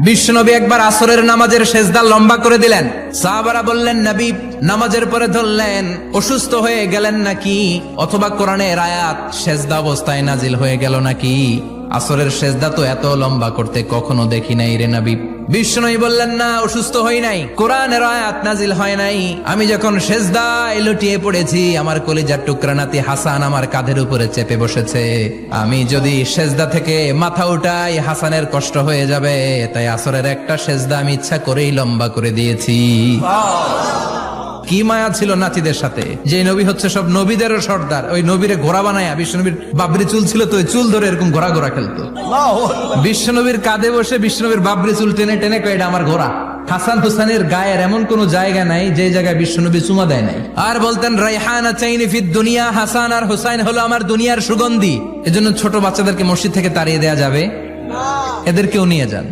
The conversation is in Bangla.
বিশ্বনবী একবার আসরের নামাজের সেজদা লম্বা করে দিলেন। সাহাবারা বললেন, নবী নামাজের পরে ধরলেন অসুস্থ হয়ে গেলেন নাকি, অথবা কোরআনের আয়াত সেজদা অবস্থায় নাজিল হয়ে গেল নাকি? আসরের সেজদা তো এত লম্বা করতে কখনো দেখি নাই রে নবী। বিশ্বনবী বললেন, না, অসুস্থ হই নাই, কোরআনের আয়াত নাজিল হয় নাই। আমি যখন সেজদায় লুটিয়ে পড়েছি, আমার কলিজার টুকরা নাতি হাসান আমার কাঁধের উপরে চেপে বসেছে। আমি যদি সেজদা থেকে মাথা উঠাই হাসানের কষ্ট হয়ে যাবে, তাই আসরের একটা সেজদা আমি ইচ্ছা করেই লম্বা করে দিয়েছি। কি মায়া ছিল নাতিদের সাথে, যে নবী হচ্ছে সব নবীদেরও সর্দার। ওই নবীরে ঘোড়া বানায়া, বিশ্বনবীর বাবরি চুল ছিল তো, ওই চুল ধরে এরকম ঘোড়া ঘোড়া খেলতো। বিশ্বনবীর কাঁধে বসে বিশ্বনবীর বাবরি চুল টেনে টেনে কয়, এটা আমার ঘোড়া। হাসান হুসাইনের গায়ের এমন কোন জায়গা নাই যে জায়গায় বিশ্বনবী চুমা দেয় নাই। আর বলতেন, রাইহানা চাইনি ফিদ দুনিয়া, হাসান আর হুসাইন হলো আমার দুনিয়ার সুগন্ধি। এজন্য ছোট বাচ্চাদেরকে মসজিদ থেকে তাড়িয়ে দেয়া যাবে, এদেরকেও নিয়ে যান।